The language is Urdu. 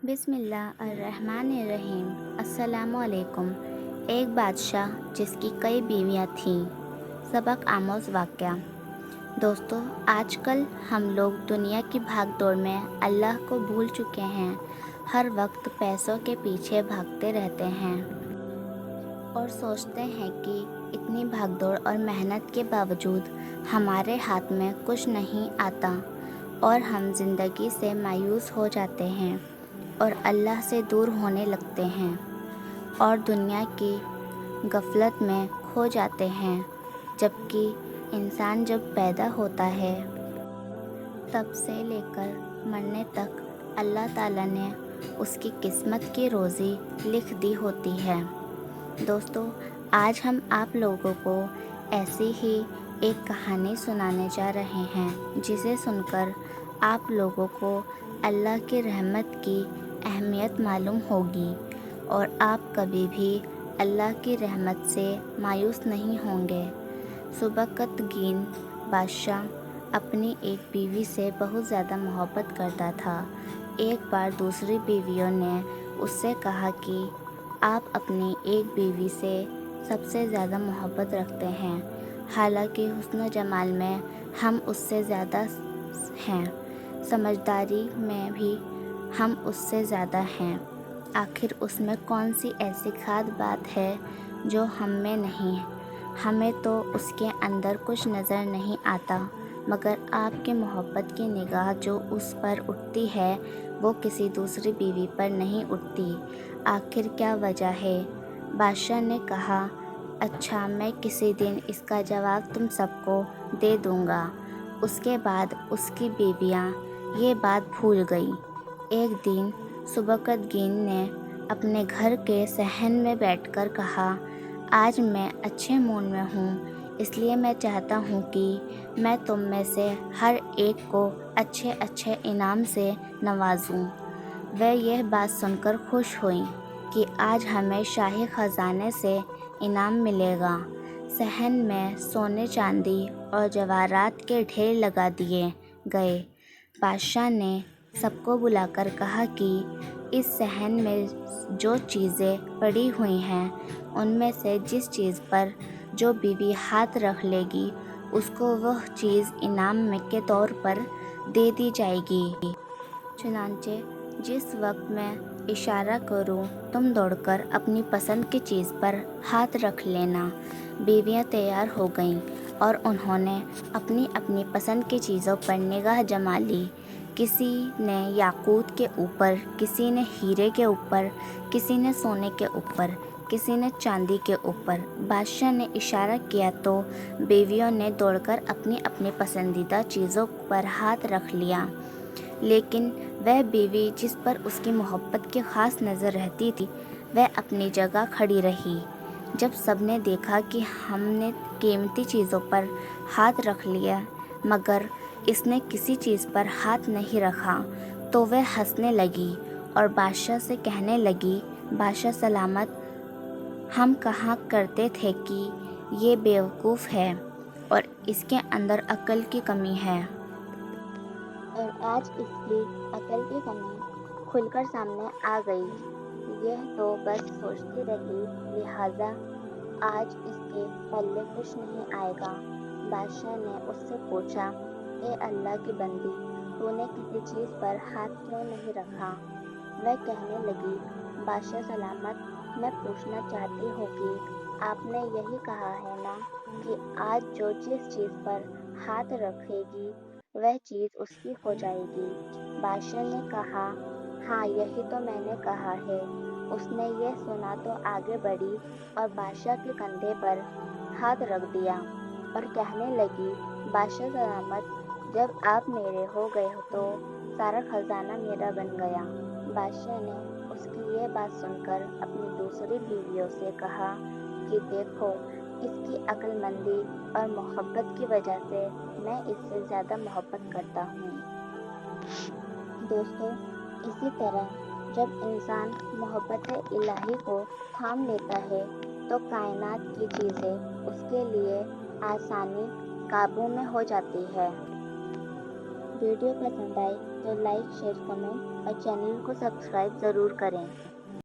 بسم اللہ الرحمن الرحیم۔ السلام علیکم۔ ایک بادشاہ جس کی کئی بیویاں تھیں۔ سبق آموز واقعہ۔ دوستو، آج کل ہم لوگ دنیا کی بھاگ دوڑ میں اللہ کو بھول چکے ہیں۔ ہر وقت پیسوں کے پیچھے بھاگتے رہتے ہیں اور سوچتے ہیں کہ اتنی بھاگ دوڑ اور محنت کے باوجود ہمارے ہاتھ میں کچھ نہیں آتا اور ہم زندگی سے مایوس ہو جاتے ہیں اور اللہ سے دور ہونے لگتے ہیں اور دنیا کی غفلت میں کھو جاتے ہیں، جبکہ انسان جب پیدا ہوتا ہے تب سے لے کر مرنے تک اللہ تعالیٰ نے اس کی قسمت کی روزی لکھ دی ہوتی ہے۔ دوستو، آج ہم آپ لوگوں کو ایسی ہی ایک کہانی سنانے جا رہے ہیں جسے سن کر آپ لوگوں کو اللہ کی رحمت کی اہمیت معلوم ہوگی اور آپ کبھی بھی اللہ کی رحمت سے مایوس نہیں ہوں گے۔ سبکتگین بادشاہ اپنی ایک بیوی سے بہت زیادہ محبت کرتا تھا۔ ایک بار دوسری بیویوں نے اس سے کہا کہ آپ اپنی ایک بیوی سے سب سے زیادہ محبت رکھتے ہیں، حالانکہ حسن و جمال میں ہم اس سے زیادہ ہیں، سمجھداری میں بھی ہم اس سے زیادہ ہیں۔ آخر اس میں کون سی ایسی خاص بات ہے جو ہم میں نہیں؟ ہمیں تو اس کے اندر کچھ نظر نہیں آتا، مگر آپ کی محبت کی نگاہ جو اس پر اٹھتی ہے وہ کسی دوسری بیوی پر نہیں اٹھتی۔ آخر کیا وجہ ہے؟ بادشاہ نے کہا، اچھا، میں کسی دن اس کا جواب تم سب کو دے دوں گا۔ اس کے بعد اس کی بیویاں یہ بات بھول گئیں۔ ایک دن سبکتگین نے اپنے گھر کے صحن میں بیٹھ کر کہا، آج میں اچھے موڈ میں ہوں، اس لیے میں چاہتا ہوں کہ میں تم میں سے ہر ایک کو اچھے اچھے انعام سے نوازوں۔ وہ یہ بات سن کر خوش ہوئیں کہ آج ہمیں شاہی خزانے سے انعام ملے گا۔ صحن میں سونے چاندی اور جواہرات کے ڈھیر لگا دیے گئے۔ بادشاہ نے سب کو بلا کر کہا کہ اس صحن میں جو چیزیں پڑی ہوئی ہیں ان میں سے جس چیز پر جو بیوی ہاتھ رکھ لے گی اس کو وہ چیز انعام میں کے طور پر دے دی جائے گی۔ چنانچہ جس وقت میں اشارہ کروں تم دوڑ کر اپنی پسند کی چیز پر ہاتھ رکھ لینا۔ بیویاں تیار ہو گئیں اور انہوں نے اپنی اپنی پسند کی چیزوں پر نگاہ جما لی۔ کسی نے یاقوت کے اوپر، کسی نے ہیرے کے اوپر، کسی نے سونے کے اوپر، کسی نے چاندی کے اوپر۔ بادشاہ نے اشارہ کیا تو بیویوں نے دوڑ کر اپنی اپنی پسندیدہ چیزوں پر ہاتھ رکھ لیا، لیکن وہ بیوی جس پر اس کی محبت کی خاص نظر رہتی تھی وہ اپنی جگہ کھڑی رہی۔ جب سب نے دیکھا کہ ہم نے قیمتی چیزوں پر ہاتھ رکھ لیا مگر اس نے کسی چیز پر ہاتھ نہیں رکھا تو وہ ہنسنے لگی اور بادشاہ سے کہنے لگی، بادشاہ سلامت، ہم کہا کرتے تھے کہ یہ بیوقوف ہے اور اس کے اندر عقل کی کمی ہے، اور آج اس کی عقل کی کمی کھل کر سامنے آ گئی۔ یہ تو بس سوچتی رہی، لہٰذا آج اس کے پلے کچھ نہیں آئے گا۔ بادشاہ نے اس سے پوچھا، اے اللہ کی بندی، تو نے کسی چیز پر ہاتھ کیوں نہیں رکھا؟ وہ کہنے لگی، بادشاہ سلامت، میں پوچھنا چاہتی ہوں کہ آپ نے یہی کہا ہے نا کہ آج جو جس چیز پر ہاتھ رکھے گی وہ چیز اس کی ہو جائے گی۔ بادشاہ نے کہا، ہاں، یہی تو میں نے کہا ہے۔ اس نے یہ سنا تو آگے بڑھی اور بادشاہ کے کندھے پر ہاتھ رکھ دیا اور کہنے لگی، بادشاہ سلامت، جب آپ میرے ہو گئے تو سارا خزانہ میرا بن گیا۔ بادشاہ نے اس کی یہ بات سن کر اپنی دوسری بیویوں سے کہا کہ دیکھو، اس کی عقل مندی اور محبت کی وجہ سے میں اس سے زیادہ محبت کرتا ہوں۔ دوستو، اسی طرح جب انسان محبت الہی کو تھام لیتا ہے تو کائنات کی چیزیں اس کے لیے آسانی قابو میں ہو جاتی ہے۔ ویڈیو پسند آئے تو لائک شیئر کمنٹ اور چینل کو سبسکرائب ضرور کریں۔